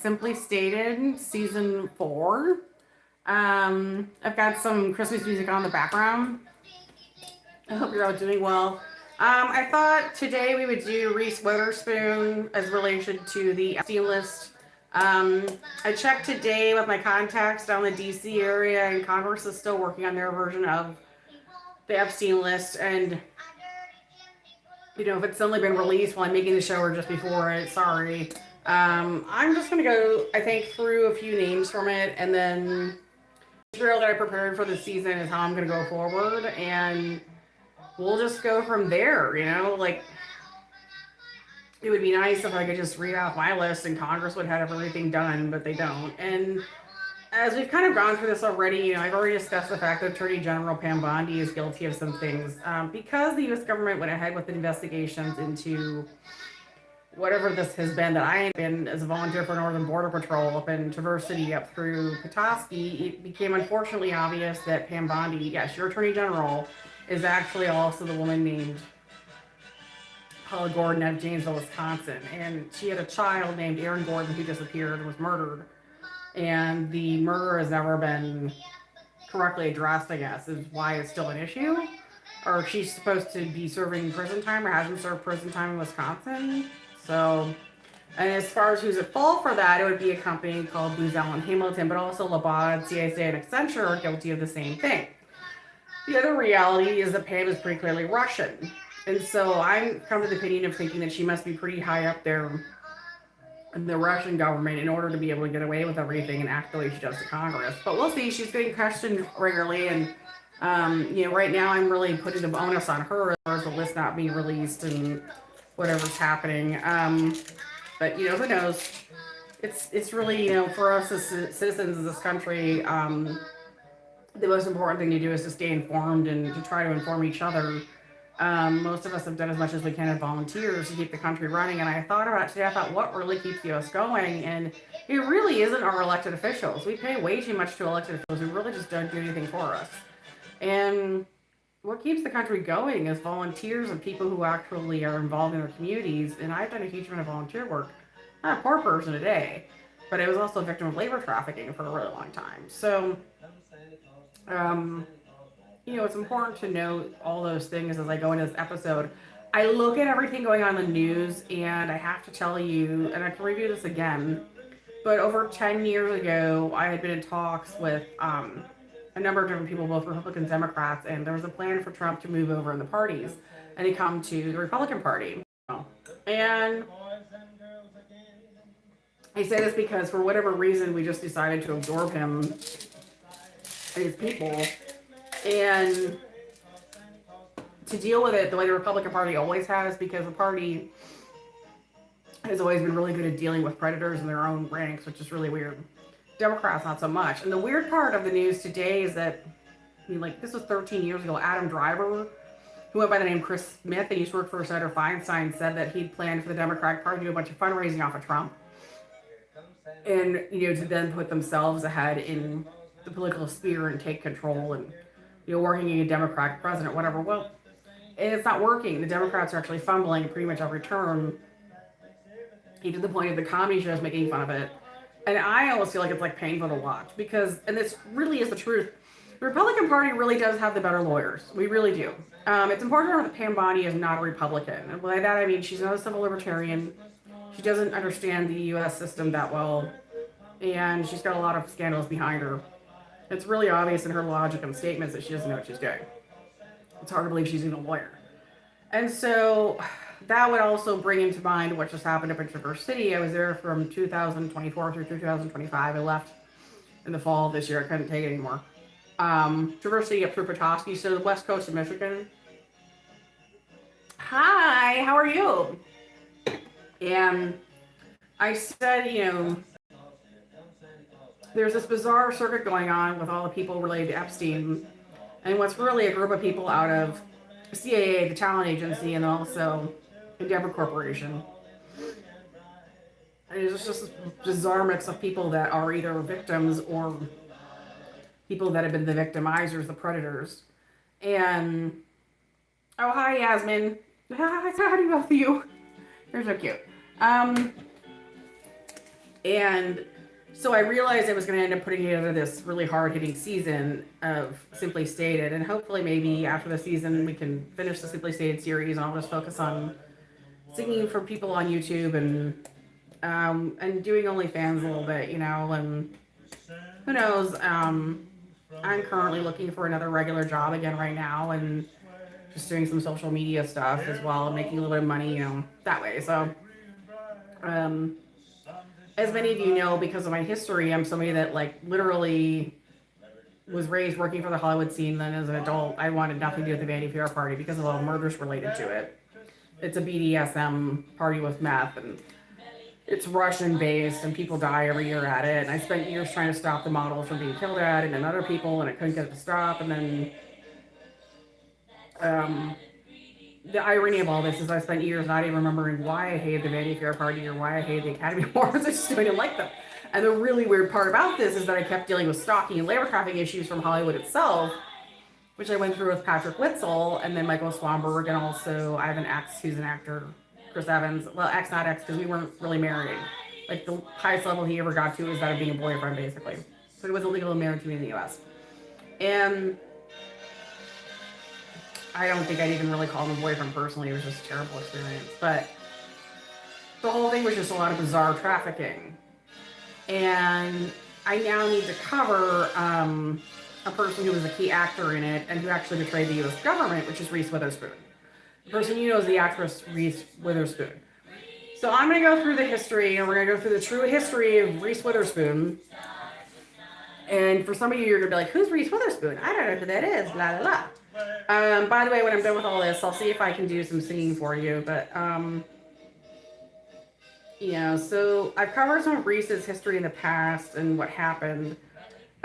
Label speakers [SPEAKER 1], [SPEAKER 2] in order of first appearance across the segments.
[SPEAKER 1] Simply Stated season 4. I've got some Christmas music on in the background. I hope you're all doing well. I thought today we would do Reese Witherspoon as relation to the Epstein list. Um, I checked today with my contacts down in the DC area, and Congress is still working on their version of the Epstein list. And if it's only been released while I'm making the show or just before it, sorry. I'm just gonna go, I think, through a few names from it, and then the material that I prepared for the season is how I'm gonna go forward, and we'll just go from there. Like, it would be nice if I could just read off my list and Congress would have everything done, but they don't. And as we've kind of gone through this already, I've already discussed the fact that Attorney General Pam Bondi is guilty of some things. Because the U.S. government went ahead with investigations into whatever this has been that I had been as a volunteer for Northern Border Patrol up in Traverse City up through Petoskey, it became unfortunately obvious that Pam Bondi, yes, your Attorney General, is actually also the woman named Paula Gordon out of Janesville, Wisconsin. And she had a child named Aaron Gordon who disappeared and was murdered. And the murder has never been correctly addressed, I guess, is why it's still an issue. Or she's supposed to be serving prison time or hasn't served prison time in Wisconsin. So, and as far as who's at fault for that, it would be a company called Booz Allen Hamilton, but also Labad, CIC, and Accenture are guilty of the same thing. The other reality is that Pam is pretty clearly Russian. And so I'm come to the opinion of thinking that she must be pretty high up there in the Russian government in order to be able to get away with everything and act the way she does to Congress. But we'll see. She's getting questioned regularly, and right now I'm really putting the onus on her as far as the list not being released and whatever's happening. But who knows? It's really, for us as citizens of this country, the most important thing to do is to stay informed and to try to inform each other. Most of us have done as much as we can as volunteers to keep the country running. And I thought about it today, I thought, what really keeps the US going? And it really isn't our elected officials. We pay way too much to elected officials who really just don't do anything for us. And what keeps the country going is volunteers and people who actually are involved in their communities. And I've done a huge amount of volunteer work. Not a poor person today, but I was also a victim of labor trafficking for a really long time. So, it's important to note all those things as I go into this episode. I look at everything going on in the news, and I have to tell you, and I can review this again, but over 10 years ago, I had been in talks with a number of different people, both Republicans and Democrats, and there was a plan for Trump to move over in the parties and to come to the Republican Party. And I say this because for whatever reason, we just decided to absorb him and his people. And to deal with it the way the Republican Party always has, because the party has always been really good at dealing with predators in their own ranks, which is really weird. Democrats, not so much. And the weird part of the news today is that, this was 13 years ago, Adam Driver, who went by the name Chris Smith and used to work for Senator Feinstein, said that he'd planned for the Democratic Party to do a bunch of fundraising off of Trump. And, to then put themselves ahead in the political sphere and take control and, working in a Democratic president, whatever. Well, it's not working. The Democrats are actually fumbling pretty much every turn. To the point of the comedy shows making fun of it. And I almost feel like it's painful to watch because, and this really is the truth, the Republican Party really does have the better lawyers. We really do. It's important to remember that Pam Bondi is not a Republican. And by that I mean she's not a civil libertarian. She doesn't understand the U.S. system that well. And she's got a lot of scandals behind her. It's really obvious in her logic and statements that she doesn't know what she's doing. It's hard to believe she's even a lawyer. And so that would also bring into mind what just happened up in Traverse City. I was there from 2024 through 2025. I left in the fall of this year. I couldn't take it anymore. Traverse City up through Petoskey, so the west coast of Michigan. Hi, how are you? And I said, there's this bizarre circuit going on with all the people related to Epstein, and what's really a group of people out of CAA, the talent agency, and also Endeavor Corporation. And it's just this bizarre mix of people that are either victims or people that have been the victimizers, the predators. And, oh, hi, Yasmin. Hi, how do you go for you? You're so cute. And so I realized I was going to end up putting together this really hard hitting season of Simply Stated. And hopefully, maybe after the season, we can finish the Simply Stated series and I'll just focus on singing for people on YouTube and doing OnlyFans a little bit, you know. And who knows? I'm currently looking for another regular job again right now and just doing some social media stuff as well and making a little bit of money, you know, that way. So, um, as many of you know, because of my history, I'm somebody that like literally was raised working for the Hollywood scene. Then as an adult, I wanted nothing to do with the Vanity Fair party because of all the murders related to it. It's a BDSM party with meth, and it's Russian based, and people die every year at it. And I spent years trying to stop the models from being killed at it and other people, and I couldn't get it to stop. And then um, the irony of all this is I spent years not even remembering why I hated the Vanity Fair party or why I hated the Academy Awards. I just didn't like them. And the really weird part about this is that I kept dealing with stalking and labor trafficking issues from Hollywood itself, which I went through with Patrick Witzel and then Michael Swanberg, and also I have an ex who's an actor, Chris Evans. Well, ex, not ex, because we weren't really married. Like the highest level he ever got to is that of being a boyfriend, basically. So he was illegal and married to me in the U.S. And I don't think I'd even really call him a boyfriend personally. It was just a terrible experience. But the whole thing was just a lot of bizarre trafficking. And I now need to cover a person who was a key actor in it and who actually betrayed the U.S. government, which is Reese Witherspoon. The person you know is the actress Reese Witherspoon. So I'm going to go through the history, and we're going to go through the true history of Reese Witherspoon. And for some of you, you're going to be like, who's Reese Witherspoon? I don't know who that is, la la la. By the way, when I'm done with all this, I'll see if I can do some singing for you. But, yeah, so I've covered some of Reese's history in the past and what happened.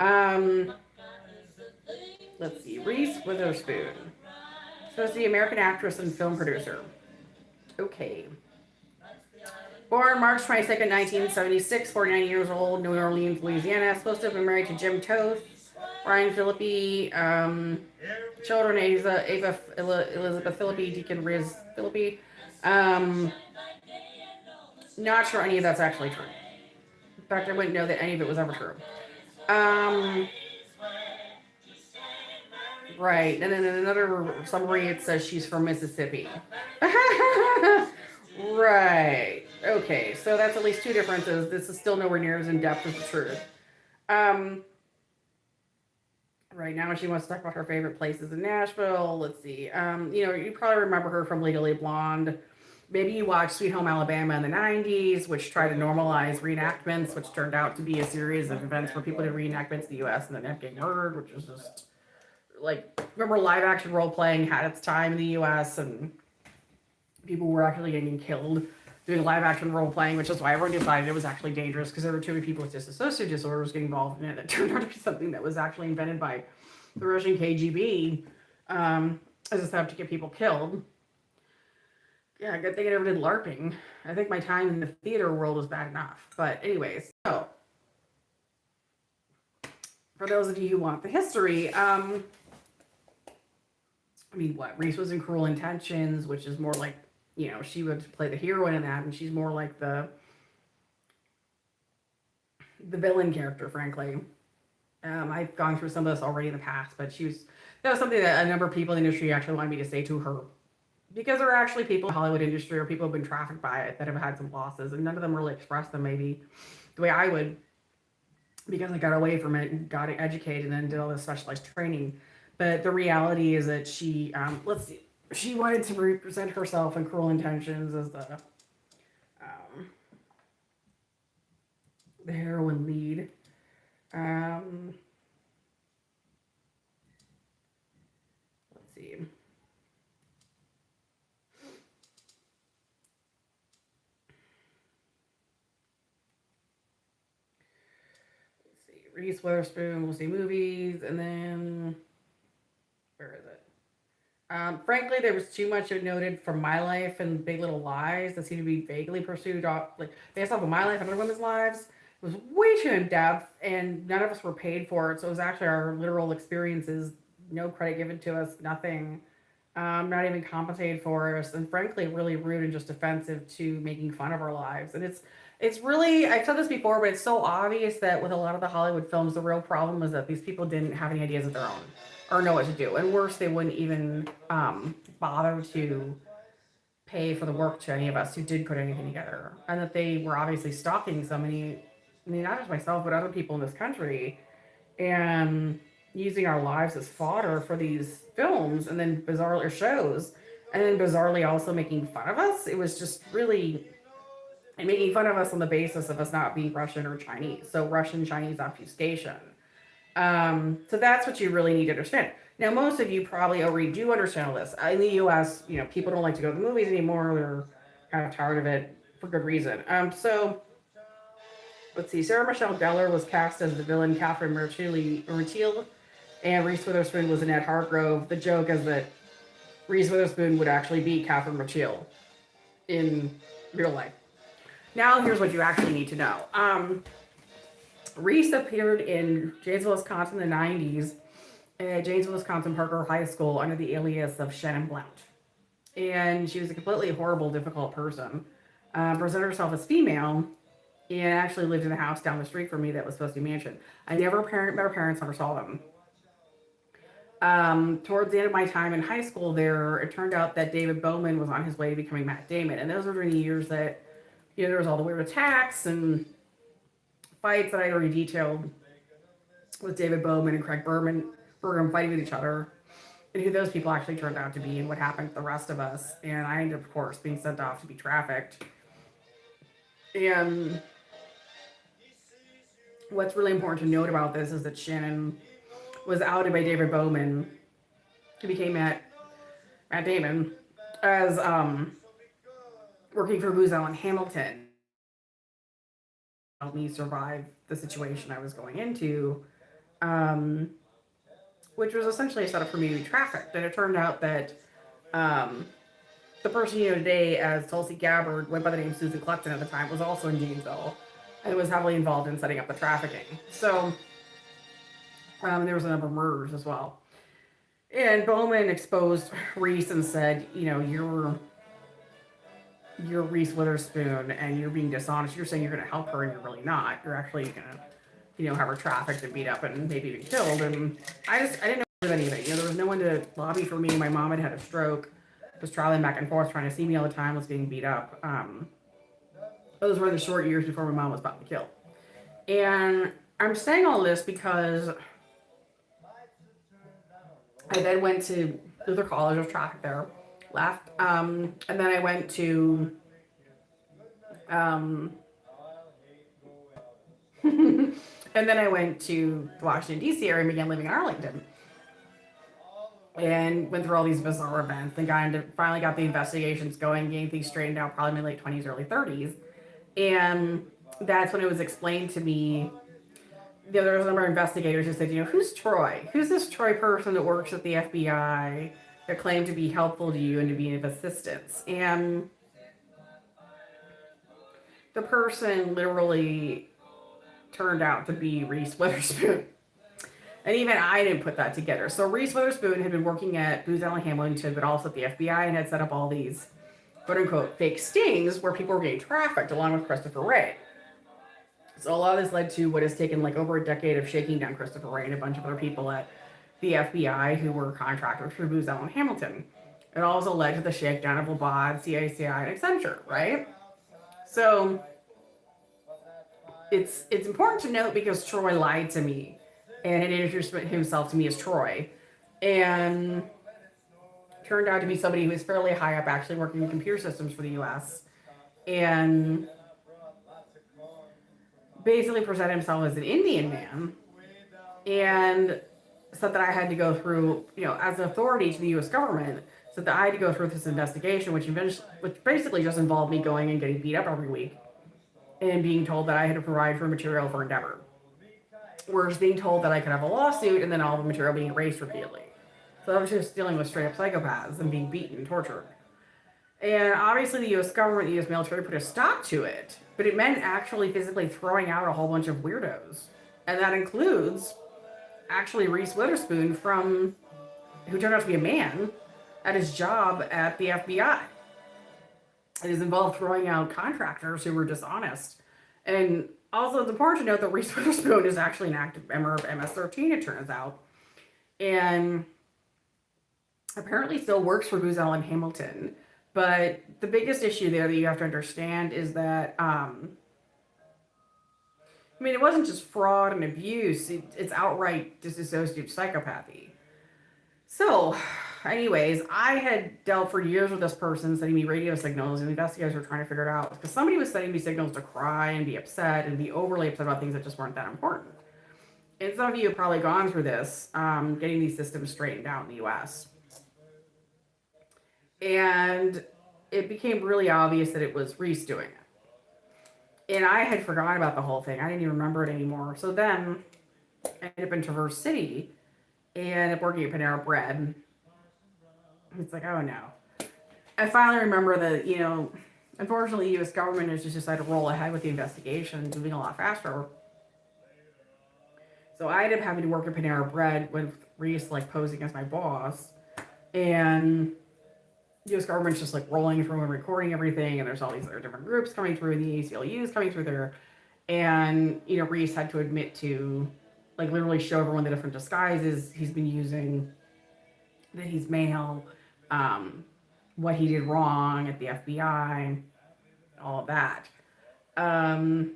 [SPEAKER 1] Um, let's see, Reese Witherspoon. So it's the American actress and film producer. Okay. Born March 22nd, 1976, 49 years old, New Orleans, Louisiana. Supposed to have been married to Jim Toth, Ryan Philippi, children Ava Elizabeth Philippi, Deacon Riz Philippi. Not sure any of that's actually true. In fact, I wouldn't know that any of it was ever true. Right, and then in another summary it says she's from Mississippi. Right. Okay, so that's at least two differences. This is still nowhere near as in depth as the truth. Right now she wants to talk about her favorite places in Nashville. Let's see. You probably remember her from Legally Blonde. Maybe you watched Sweet Home Alabama in the 90s, which tried to normalize reenactments, which turned out to be a series of events where people did reenactments in the U.S. and then ended up getting murdered, which was just like, remember live action role playing had its time in the U.S. and people were actually getting killed doing live action role playing, which is why everyone decided it was actually dangerous because there were too many people with dissociative disorders getting involved in it. It turned out to be something that was actually invented by the Russian KGB as a setup to get people killed. Yeah, good thing I never did LARPing. I think my time in the theater world was bad enough. But anyways, so for those of you who want the history, Reese was in Cruel Intentions, which is more like, she would play the heroine in that, and she's more like the villain character, frankly. I've gone through some of this already in the past, but that was something that a number of people in the industry actually wanted me to say to her. Because there are actually people in the Hollywood industry or people who have been trafficked by it that have had some losses, and none of them really expressed them maybe the way I would, because I got away from it and got educated and then did all this specialized training. But the reality is that she wanted to represent herself in Cruel Intentions as the heroine lead. Let's see. Reese Witherspoon, we'll see movies, and then where is it? Frankly, there was too much noted from my life and Big Little Lies that seemed to be vaguely pursued, like based off of my life and other women's lives. It was way too in depth, and none of us were paid for it. So it was actually our literal experiences, no credit given to us, nothing, not even compensated for us, and frankly, really rude and just offensive to making fun of our lives. And It's really, I've said this before, but it's so obvious that with a lot of the Hollywood films, the real problem is that these people didn't have any ideas of their own or know what to do. And worse, they wouldn't even bother to pay for the work to any of us who did put anything together. And that they were obviously stalking so many, I mean, not just myself, but other people in this country and using our lives as fodder for these films and then bizarrely shows. And then bizarrely also making fun of us. It was just really and making fun of us on the basis of us not being Russian or Chinese. So Russian Chinese obfuscation. So that's what you really need to understand. Now, most of you probably already do understand all this. In the U.S., people don't like to go to the movies anymore. They're kind of tired of it for good reason. So let's see. Sarah Michelle Gellar was cast as the villain Catherine Mertile, and Reese Witherspoon was Annette Hargrove. The joke is that Reese Witherspoon would actually be Catherine Mertile in real life. Now, here's what you actually need to know. Reese appeared in Janesville, Wisconsin in the 90s at Janesville, Wisconsin Parker High School under the alias of Shannon Blount. And she was a completely horrible, difficult person. Presented herself as female and actually lived in a house down the street from me that was supposed to be mansion. I never met her parents, never saw them. Towards the end of my time in high school there, it turned out that David Bowman was on his way to becoming Matt Damon. And those were during the years that there was all the weird attacks and fights that I already detailed with David Bowman and Craig Bergman fighting with each other, and who those people actually turned out to be and what happened to the rest of us. And I ended up, of course, being sent off to be trafficked. And what's really important to note about this is that Shannon was outed by David Bowman, who became Matt Damon, as working for Booz Allen Hamilton. Helped me survive the situation I was going into, which was essentially a setup for me to be trafficked. And it turned out that the person you know today as Tulsi Gabbard, went by the name Susan Clutton at the time, was also in Janesville and was heavily involved in setting up the trafficking. So there was a number of murders as well. And Bowman exposed Reese and said, you're Reese Witherspoon and you're being dishonest. You're saying you're going to help her and you're really not. You're actually going to, have her trafficked and beat up and maybe even killed. And I didn't know anything. There was no one to lobby for me. My mom had a stroke, was traveling back and forth, trying to see me all the time, was getting beat up. Those were the short years before my mom was about to be killed. And I'm saying all this because I then went to Luther College, I was trafficked there. Left. And then I went to the Washington, D.C. area and began living in Arlington. And went through all these bizarre events and finally got the investigations going, getting things straightened out probably in my late 20s, early 30s. And that's when it was explained to me. There was a number of investigators who said, who's Troy? Who's this Troy person that works at the FBI? That claim to be helpful to you and to be of assistance. And the person literally turned out to be Reese Witherspoon. And even I didn't put that together. So Reese Witherspoon had been working at Booz Allen Hamilton, but also at the FBI, and had set up all these quote-unquote fake stings where people were getting trafficked along with Christopher Wray. So a lot of this led to what has taken over a decade of shaking down Christopher Wray and a bunch of other people at the FBI who were contractors for Booz Allen Hamilton. It also led to the shakedown of Labad, CACI, and Accenture, right? So it's important to note because Troy lied to me and had introduced himself to me as Troy, and turned out to be somebody who was fairly high up, actually working in computer systems for the U.S. and basically presented himself as an Indian man and said that I had to go through, as an authority to the U.S. government, said that I had to go through this investigation, which basically just involved me going and getting beat up every week and being told that I had to provide for material for Endeavor. Whereas being told that I could have a lawsuit and then all the material being erased repeatedly. So I was just dealing with straight up psychopaths and being beaten and tortured. And obviously the U.S. government, the U.S. military put a stop to it, but it meant actually physically throwing out a whole bunch of weirdos. And that includes actually Reese Witherspoon who turned out to be a man at his job at the FBI. It is involved throwing out contractors who were dishonest And also, it's important to note that Reese Witherspoon is actually an active member of MS-13, it turns out. And apparently still works for Booz Allen Hamilton. But the biggest issue there that you have to understand is that, I mean, it wasn't just fraud and abuse, it's outright disassociative psychopathy. So, anyways, I had dealt for years with this person sending me radio signals, and the investigators were trying to figure it out because somebody was sending me signals to cry and be upset and be overly upset about things that just weren't that important. And some of you have probably gone through this, getting these systems straightened out in the US. And it became really obvious that it was Reese doing it. And I had forgotten about the whole thing. I didn't even remember it anymore. So then I ended up in Traverse City and ended up working at Panera Bread. It's like, oh no. I finally remember that, unfortunately, the US government has just decided to roll ahead with the investigation, moving a lot faster. So I ended up having to work at Panera Bread with Reese posing as my boss. And US government's just rolling through and recording everything, and there's all these other different groups coming through, and the ACLU is coming through there. And, Reese had to admit to, literally show everyone the different disguises he's been using, that he's male, what he did wrong at the FBI, all of that. And,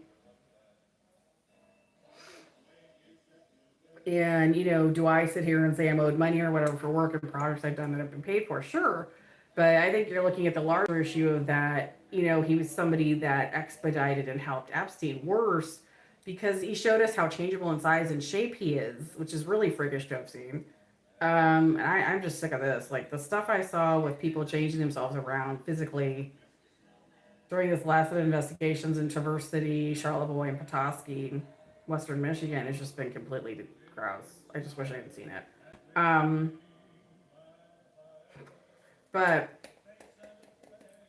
[SPEAKER 1] do I sit here and say I'm owed money or whatever for work and projects I've done that have been paid for? Sure. But I think you're looking at the larger issue of that, he was somebody that expedited and helped Epstein worse because he showed us how changeable in size and shape he is, which is really freakish to have seen. And I'm just sick of this. The stuff I saw with people changing themselves around physically during this last set of investigations in Traverse City, Charlevoix, and Petoskey, Western Michigan, has just been completely gross. I just wish I hadn't seen it. But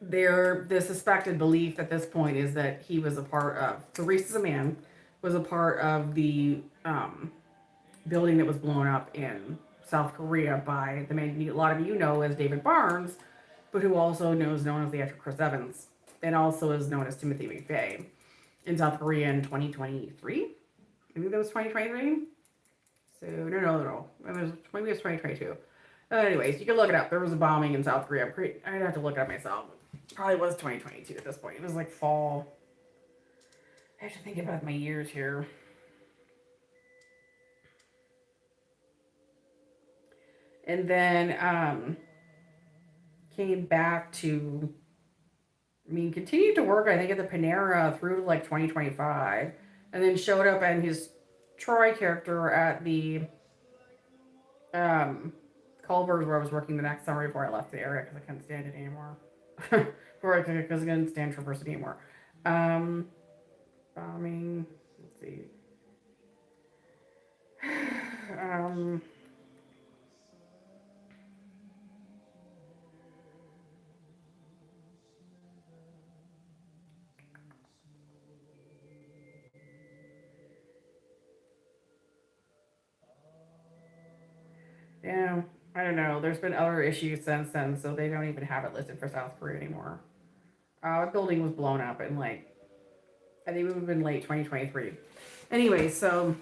[SPEAKER 1] the suspected belief at this point is that he was a part of, so Reese is a man, was a part of the building that was blown up in South Korea by the man a lot of you know as David Barnes, but who also is known as the actor Chris Evans, and also is known as Timothy McVeigh in South Korea in 2023. I think that was 2023. So, no. Maybe it was 2022. Anyways, you can look it up. There was a bombing in South Korea. I'd have to look it up myself. It probably was 2022 at this point. It was fall. I have to think about my years here. And then came back to, continued to work, I think, at the Panera through to 2025. And then showed up and his Troy character at the Culver's, where I was working the next summer before I left the area because I couldn't stand it anymore. Because I couldn't stand Traverse City anymore. Bombing. Let's see. Yeah, I don't know. There's been other issues since then, so they don't even have it listed for South Korea anymore. A building was blown up in I think it would have been late 2023. Anyway, so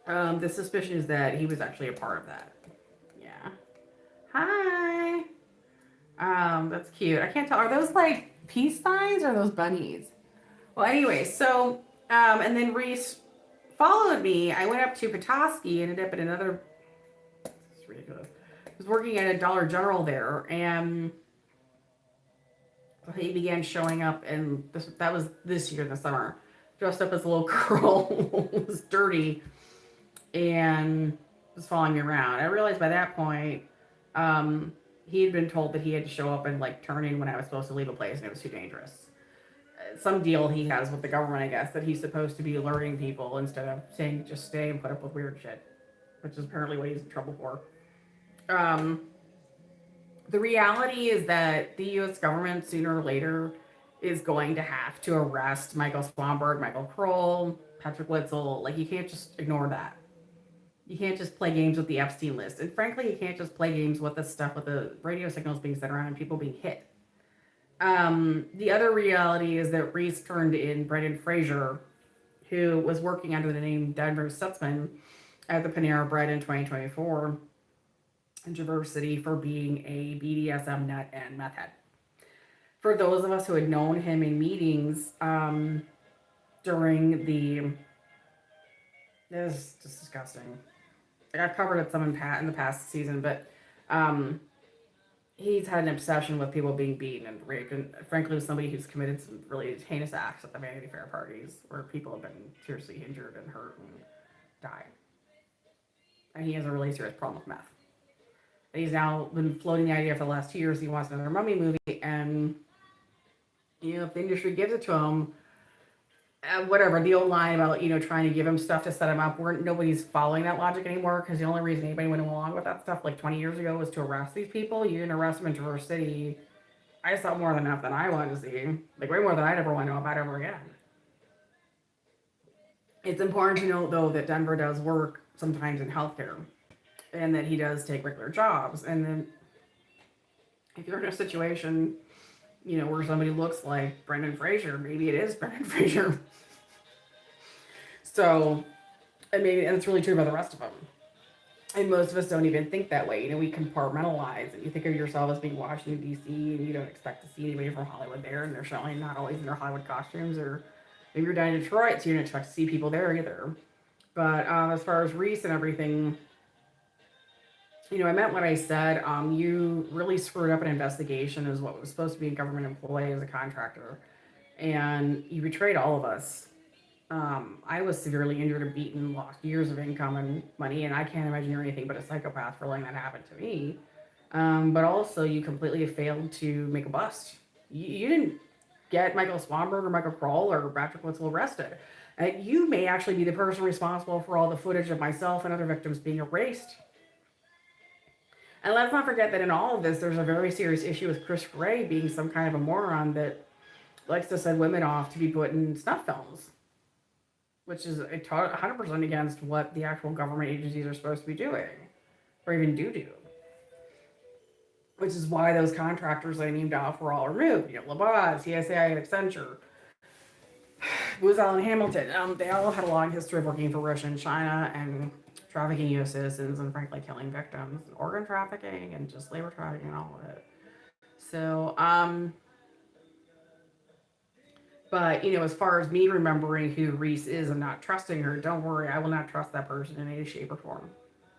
[SPEAKER 1] the suspicion is that he was actually a part of that. Yeah. Hi. That's cute. I can't tell. Are those peace signs or those bunnies? Well, anyway, so and then Reese followed me. I went up to Petoskey, ended up at another. It's ridiculous. I was working at a Dollar General there, and he began showing up, and that was this year in the summer, dressed up as a little girl, was dirty, and was following me around. I realized by that point, he had been told that he had to show up and turn in when I was supposed to leave a place, and it was too dangerous. Some deal he has with the government, I guess, that he's supposed to be alerting people instead of saying just stay and put up with weird shit, which is apparently what he's in trouble for. The reality is that the U.S. government sooner or later is going to have to arrest Michael Swanberg, Michael Kroll, Patrick Witzel. You can't just ignore that. You can't just play games with the Epstein list. And frankly, you can't just play games with the stuff with the radio signals being sent around and people being hit. The other reality is that Reese turned in Brendan Fraser, who was working under the name Denver Stutzman at the Panera Bread in 2024 in Traverse City for being a BDSM nut and meth head. For those of us who had known him in meetings during the, this is just disgusting. Like I've covered it some in the past season, but um, he's had an obsession with people being beaten and raped, and frankly, was somebody who's committed some really heinous acts at the Vanity Fair parties where people have been seriously injured and hurt and died. And he has a really serious problem with meth. And he's now been floating the idea for the last 2 years he wants another Mummy movie, and if the industry gives it to him, whatever, the old line about trying to give him stuff to set him up, nobody's following that logic anymore, because the only reason anybody went along with that stuff like 20 years ago was to arrest these people. You didn't arrest them in Traverse City. I saw more than enough than I wanted to see, like way more than I'd ever want to know about ever again. It's important to note though that Denver does work sometimes in healthcare, and that he does take regular jobs, and then if you're in a situation where somebody looks like Brendan Fraser, maybe it is Brendan Fraser. So, and it's really true about the rest of them. And most of us don't even think that way. We compartmentalize, and you think of yourself as being Washington, D.C., and you don't expect to see anybody from Hollywood there, and they're certainly not always in their Hollywood costumes, or maybe you're down in Detroit, so you don't expect to see people there either. But as far as Reese and everything, I meant what I said. You really screwed up an investigation as what was supposed to be a government employee as a contractor, and you betrayed all of us. I was severely injured and beaten, lost years of income and money, and I can't imagine you're anything but a psychopath for letting that happen to me. But also, you completely failed to make a bust. You didn't get Michael Swanberg or Michael Kroll or Patrick Witzel arrested. You may actually be the person responsible for all the footage of myself and other victims being erased. And let's not forget that in all of this, there's a very serious issue with Chris Gray being some kind of a moron that likes to send women off to be put in snuff films, which is 100% against what the actual government agencies are supposed to be doing, or even do. Which is why those contractors I named off were all removed. LaBaz, CSAI, and Accenture, Booz Allen Hamilton. They all had a long history of working for Russia and China and trafficking U.S. citizens, and frankly killing victims, and organ trafficking, and just labor trafficking, and all of it. So, but as far as me remembering who Reese is and not trusting her, don't worry, I will not trust that person in any shape or form.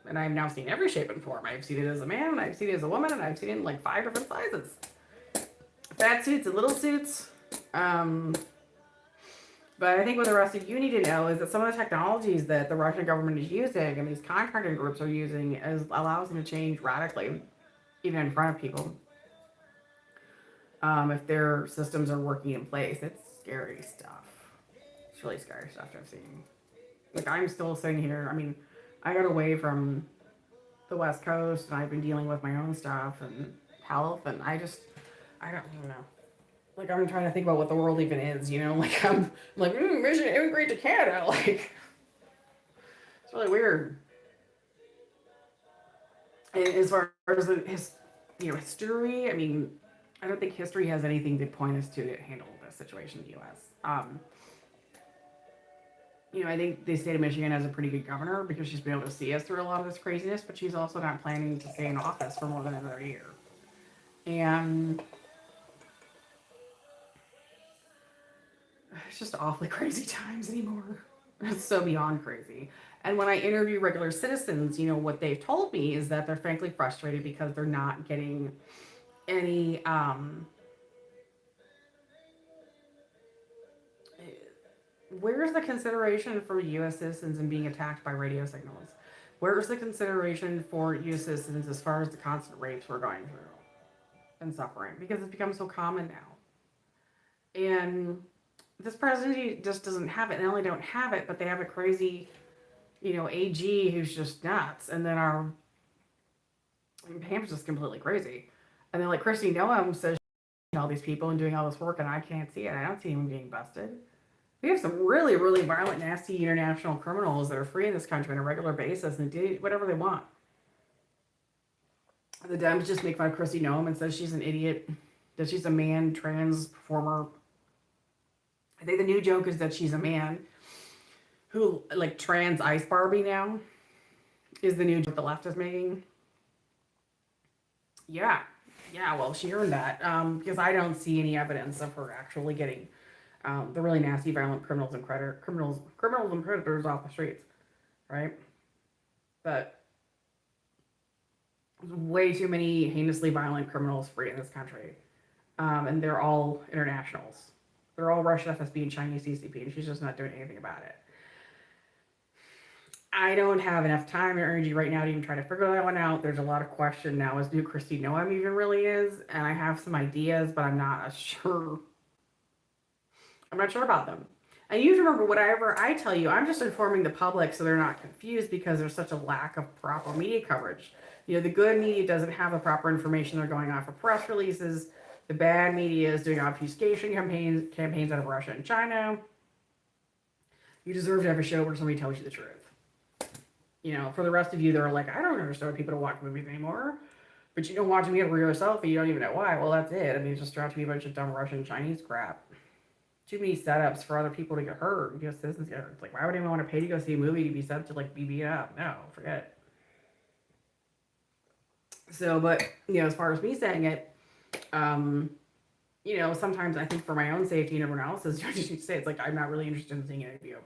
[SPEAKER 1] And I've now seen every shape and form. I've seen it as a man, and I've seen it as a woman, and I've seen it in like 5 different sizes. Fat suits and little suits. But I think what the rest of you need to know is that some of the technologies that the Russian government is using and these contracting groups are using allows them to change radically, even in front of people. If their systems are working in place, it's scary stuff. It's really scary stuff I've seen. Like, I'm still sitting here. I got away from the West Coast, and I've been dealing with my own stuff and health, and I don't even know. Like, I'm trying to think about what the world even is, Like, I'm like, mission immigrate to Canada. Like, it's really weird. And as far as history, I don't think history has anything to point us to handle this situation in the U.S. I think the state of Michigan has a pretty good governor because she's been able to see us through a lot of this craziness, but she's also not planning to stay in office for more than another year. And it's just awfully crazy times anymore. It's so beyond crazy. And when I interview regular citizens, what they've told me is that they're frankly frustrated because they're not getting any where's the consideration for U.S. citizens in being attacked by radio signals? Where's the consideration for U.S. citizens as far as the constant rapes we're going through and suffering? Because it's become so common now. And this presidency just doesn't have it. They not only don't have it, but they have a crazy, AG who's just nuts. And then Pam's just completely crazy. And then like Christy Noam says all these people and doing all this work, and I can't see it. I don't see him being busted. We have some really, really violent, nasty international criminals that are free in this country on a regular basis and do whatever they want. The Dems just make fun of Christy Noam and says she's an idiot That she's a man trans performer. I think the new joke is that she's a man who, like, trans ice Barbie now is the new joke the left is making. Yeah. Yeah, well, she earned that because I don't see any evidence of her actually getting the really nasty, violent criminals and predators off the streets, right? But there's way too many heinously violent criminals free in this country, and they're all internationals. They're all Russian FSB and Chinese CCP, and she's just not doing anything about it. I don't have enough time or energy right now to even try to figure that one out. There's a lot of question now as to who Kristi Noem even really is, and I have some ideas, but I'm not sure. I'm not sure about them. And you have to remember, whatever I tell you, I'm just informing the public so they're not confused because there's such a lack of proper media coverage. You know, the good media doesn't have the proper information. They're going off of press releases. The bad media is doing obfuscation campaigns out of Russia and China. You deserve to have a show where somebody tells you the truth. You know, for the rest of you that are like, I don't understand why people don't watch movies anymore. But you don't watch them for yourself and you don't even know why. Well, that's it. I mean, it's just turned out to be a bunch of dumb Russian and Chinese crap. Too many setups for other people to get hurt. You know, citizens get hurt. It's like, why would anyone want to pay to go see a movie to be set up to, like, be beat up? No, forget it. So, but, you know, as far as me saying it, you know, sometimes I think for my own safety and everyone else's, you just need to say, it's like, I'm not really interested in seeing any of you.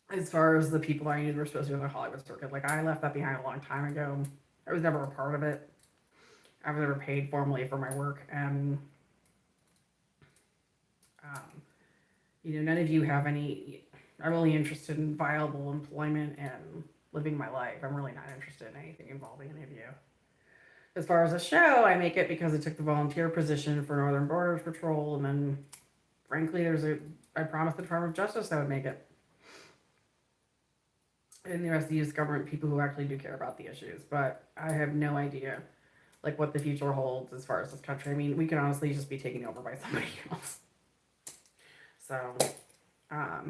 [SPEAKER 1] As far as the people I knew were supposed to be in the Hollywood circuit, like, I left that behind a long time ago. I was never a part of it. I was never paid formally for my work, and you know, none of you have any. I'm really interested in viable employment and living my life. I'm really not interested in anything involving any of you. As far as a show, I make it because I took the volunteer position for Northern Borders Patrol, and then, frankly, I promised the Department of Justice I would make it. And the rest of these government people who actually do care about the issues. But I have no idea, like, what the future holds as far as this country. I mean, we could honestly just be taken over by somebody else. So, I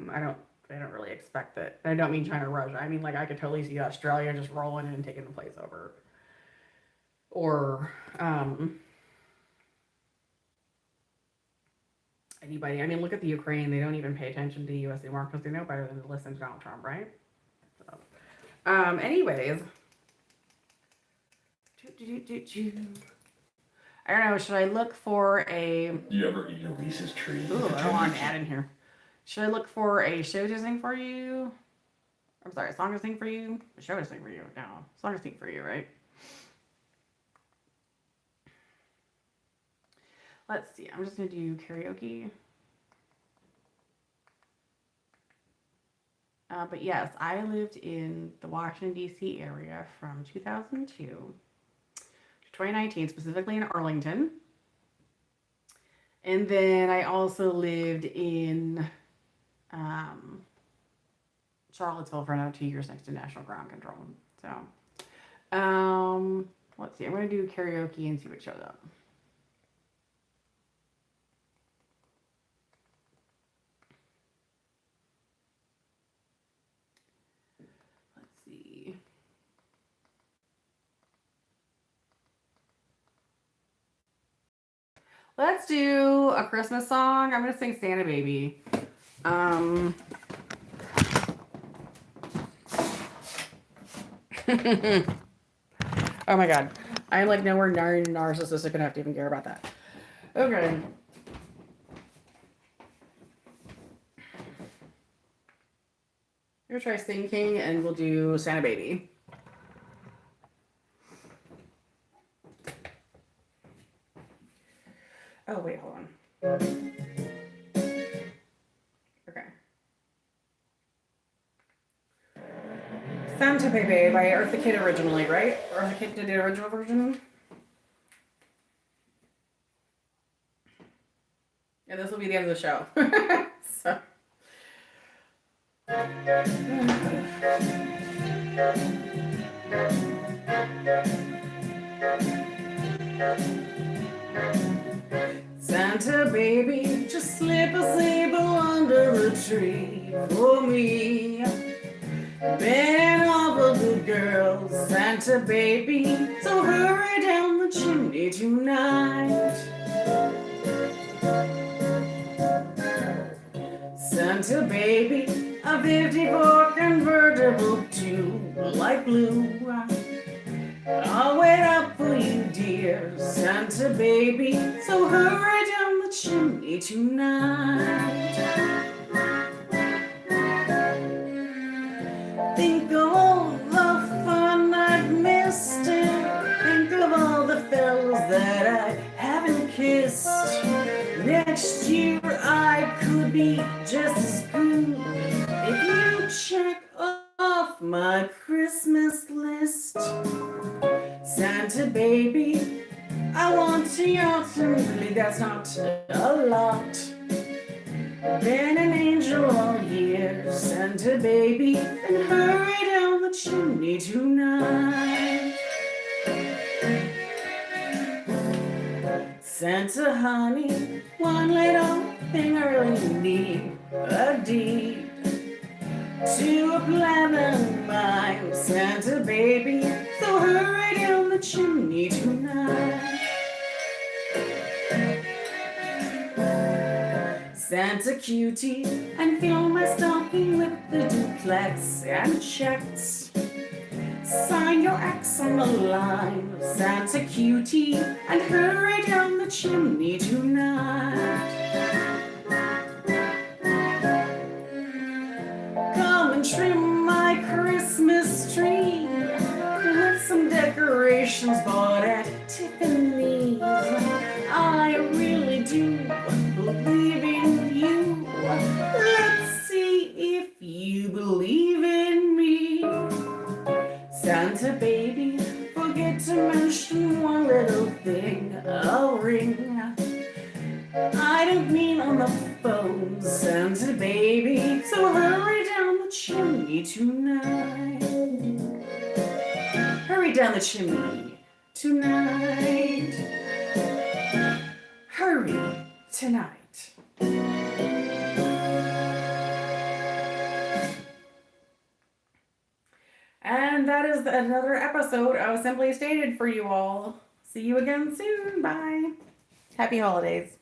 [SPEAKER 1] don't really expect that. I don't mean China or Russia. I mean, like, I could totally see Australia just rolling in and taking the place over. Or, anybody. I mean, look at the Ukraine. They don't even pay attention to the U.S. anymore because they know better than to listen to Donald Trump, right? Anyways. I don't know, should I look for a...
[SPEAKER 2] You ever eat a Reese's tree?
[SPEAKER 1] Ooh, I don't want an ad in here. Should I look for a show to sing for you? I'm sorry, a song to sing for you? A show to sing for you? No, a song to sing for you, right? Let's see, I'm just going to do karaoke. But yes, I lived in the Washington, D.C. area from 2002 to 2019, specifically in Arlington. And then I also lived in Charlottesville for another 2 years next to National Ground Control. So, let's see. I'm going to do karaoke and see what shows up. Let's do a Christmas song. I'm going to sing Santa Baby. Oh my God. I'm like nowhere near narcissistic enough to even care about that. Okay. I'm going to try Sing King and we'll do Santa Baby. Oh, wait, hold on. Okay. Santa Baby by Eartha Kitt originally, right? Eartha Kitt did the original version. And this will be the end of the show. So. Santa baby, just slip a sable under the tree for me. Been an awful good girl, Santa baby, so hurry down the chimney tonight. Santa baby, a 54 convertible to light blue. I'll wait up for you, dear Santa baby, so hurry down the chimney tonight. Think of all the fun I've missed, and think of all the fellas that I haven't kissed. Next year I could be just as good if you check off my Christmas list. Santa baby, I want you to really, that's not a lot. Been an angel all year, Santa baby, and hurry down the chimney tonight. Santa honey, one little thing I really need, a deed to a platinum mine, Santa baby, so hurry down the chimney tonight. Santa cutie, and fill my stocking with the duplex and checks. Sign your X on the line, Santa cutie, and hurry down the chimney tonight. Come and trim my Christmas tree with some decorations bought at Tiffany's. I really do believe in you. Let's see if you believe in me. Santa baby, forget to mention one little thing, a ring. I don't mean on the phone, Santa baby, so hurry down the chimney tonight. Hurry down the chimney tonight. Hurry tonight. And that is another episode of Simply Stated for you all. See you again soon. Bye. Happy holidays.